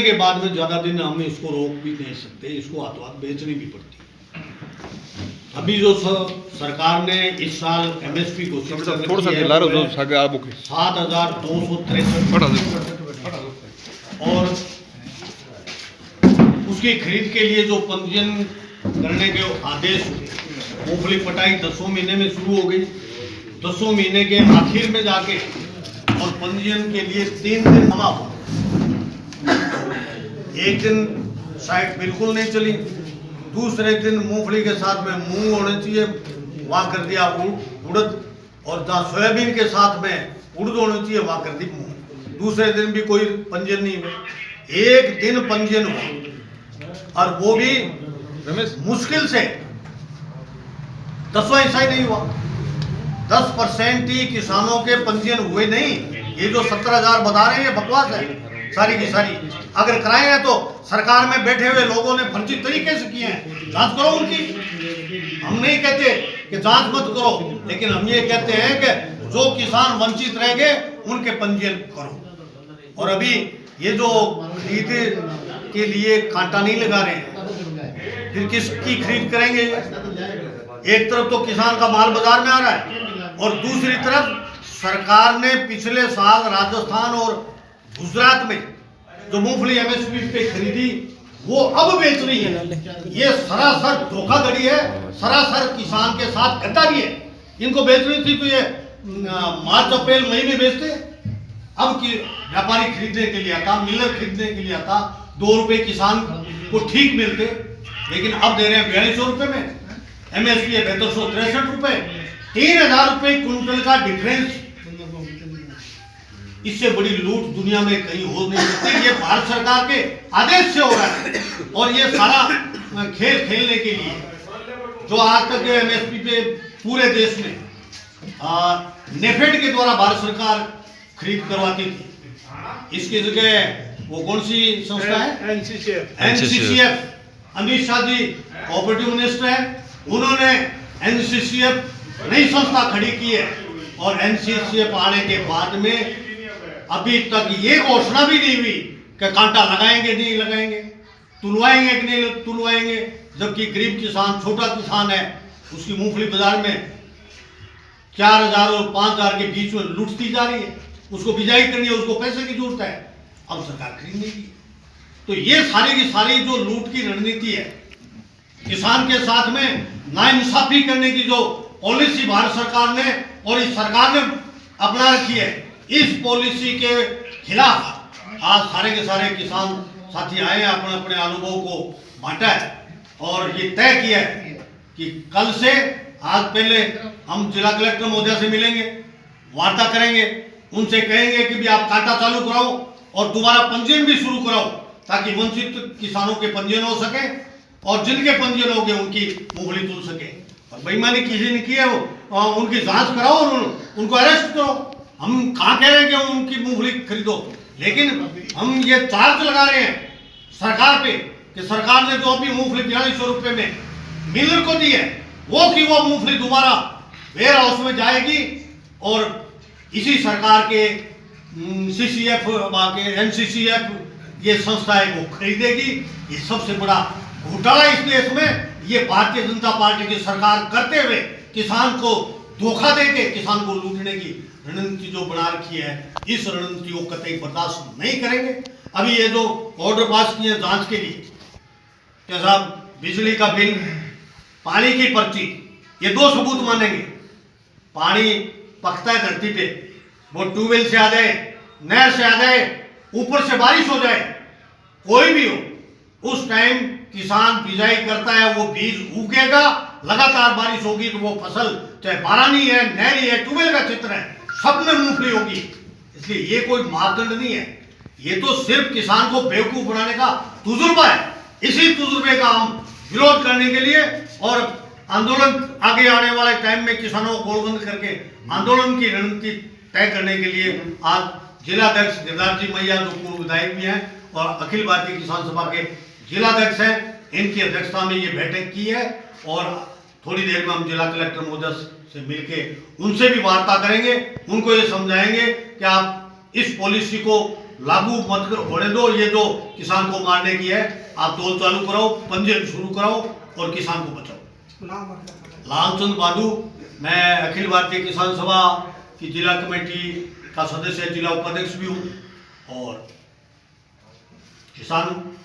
के बाद में ज़्यादा दिन हम इसको रोक भी नहीं सकते, इसको हाथों हाथ बेचनी भी पड़ती है। अभी जो सरकार ने इस साल MSP घोषित की है 7,263 और उसकी खरीद के लिए जो पंजीयन करने के आदेश हुए, मूंगफली पटाई 10वें महीने में शुरू हो गई, 10वें महीने के आखिर में जाके और पंजीयन के लिए 3 दिन जमा हुआ। एक दिन साइट बिल्कुल नहीं चली, दूसरे दिन मूंगफली के साथ में मूंग होने चाहिए वहाँ कर दिया उड़द, और जहाँ सोयाबीन के साथ में उड़द होनी चाहिए वहाँ कर दी मूंग। दूसरे दिन भी कोई पंजीयन नहीं हुआ, एक दिन पंजीयन हुआ और वो भी मुश्किल से 10वां हिस्सा ही नहीं हुआ। 10% ही किसानों के पंजीयन हुए नहीं। ये जो 17,000 बता रहे हैं ये बकवास है सारी की सारी। अगर कराए हैं तो सरकार में बैठे हुए लोगों ने फर्जी तरीके से किए हैं, जांच करो उनकी। हम नहीं कहते कि जांच मत करो, लेकिन हम ये कहते हैं कि जो किसान वंचित रह गए उनके पंजीयन करो। और अभी ये जो खरीद के लिए कांटा नहीं लगा रहे हैं, फिर किसकी खरीद करेंगे? एक तरफ तो किसान का माल बाजार में आ रहा है और दूसरी तरफ सरकार ने पिछले साल राजस्थान और गुजरात में जो मूंगफली MSP पे खरीदी वो अब बेच रही है। ये सरासर धोखाधड़ी है, सरासर किसान के साथ गद्दारी है। इनको बेचनी थी तो ये मार्च अप्रैल मई में बेचते। अब की व्यापारी खरीदने के लिए आता, मिलर खरीदने के लिए आता, 2 रुपए किसान को ठीक मिलते, लेकिन अब दे रहे हैं 4200 रुपए में। MSP है 7263 रुपए, 3000 रुपए क्विंटल का डिफरेंस। इससे बड़ी लूट दुनिया में कहीं हो नहीं सकती। ये भारत सरकार के आदेश से हो रहा है और ये सारा खेल खेलने के लिए जो आज तक MSP पे पूरे देश में नेफेड के द्वारा भारत सरकार खरीद करवाती थी, इसकी जगह वो कौन सी संस्था है? NCCF। Amit Shah ji cooperative minister है, उन्होंने NCCF नई संस्था खड़ी की है और NCCF आने के बाद में अभी तक ये घोषणा भी नहीं हुई कि कांटा लगाएंगे नहीं लगाएंगे, तुलवाएंगे कि नहीं तुलवाएंगे। जबकि गरीब किसान, छोटा किसान है, उसकी मूंगफली बाजार में 4,000 और 5,000 के बीच में लूटती जा रही है, उसको बिजाई करनी है, उसको पैसे की जरूरत है, अब सरकार खरीदने की। तो ये सारी की सारी जो लूट की रणनीति है, किसान के साथ में नाइंसाफी करने की जो पॉलिसी भारत सरकार ने और इस सरकार ने अपना रखी है, इस पॉलिसी के खिलाफ आज सारे के सारे किसान साथी आए हैं, अपने अपने अनुभव को बांटा है और ये तय किया है कि कल से आज पहले हम जिला कलेक्टर महोदय से मिलेंगे, वार्ता करेंगे, उनसे कहेंगे कि भी आप कांटा चालू कराओ और दोबारा पंजीयन भी शुरू कराओ ताकि वंचित किसानों के पंजीयन हो सके और जिनके पंजीयन हो गए उनकी मूंगफली तुल सके। और बेईमानी किसी ने की है वो उनकी जांच कराओ और उनको अरेस्ट करो। हम कहाँ कह रहे हैं कि उनकी मूंगफली खरीदो, लेकिन हम ये चार्ज लगा रहे हैं सरकार पे कि सरकार ने जो अभी मूंगफली 4200 रुपए में मिलर को दी है वो मूंगफली दोबारा वेयर हाउस में जाएगी और इसी सरकार के CCF के NCCF ये संस्था है वो खरीदेगी। ये सबसे बड़ा घोटाला इस देश में ये भारतीय जनता पार्टी की सरकार करते हुए किसान को धोखा देके किसान को लूटने की रणनीति जो बना रखी है, इस रणनीति को कतई बर्दाश्त नहीं करेंगे। अभी ये जो ऑर्डर पास किए जांच के लिए कि साहब बिजली का बिल, पानी की पर्ची, ये 2 सबूत मानेंगे। पानी पकता है धरती पे, वो ट्यूबवेल से आ जाए, नहर से आ जाए, ऊपर से बारिश हो जाए, कोई भी हो, उस टाइम किसान बिजाई करता है, वो बीज उगेगा, लगातार बारिश होगी तो वो फसल चाहे बारानी है, नहरी है, ट्यूबवेल का चित्र है, सब में मूंगफली होगी। इसलिए ये कोई मापदंड नहीं है, ये तो सिर्फ किसान को बेवकूफ बनाने का तजुर्बा है। इसी तजुर्बे का हम विरोध करने के लिए और आंदोलन आगे आने वाले टाइम में किसानों को गोलबंद करके आंदोलन की रणनीति तय करने के लिए आज जिलाध्यक्ष गिरधार जी मैया जो पूर्व विधायक भी हैं और अखिल भारतीय किसान सभा के जिलाध्यक्ष हैं, इनकी अध्यक्षता में ये बैठक की है और थोड़ी देर में हम जिला कलेक्टर महोदय से मिलके उनसे भी वार्ता करेंगे, उनको ये समझाएंगे कि आप इस पॉलिसी को लागू मत होने दो। ये जो किसान को मारने की है, आप तोल चालू कराओ, पंजीयन शुरू कराओ और किसान को बचाओ। लालचंद बादू, मैं अखिल भारतीय किसान सभा की जिला कमेटी का सदस्य, जिला उपाध्यक्ष भी हूँ और किसान हूँ।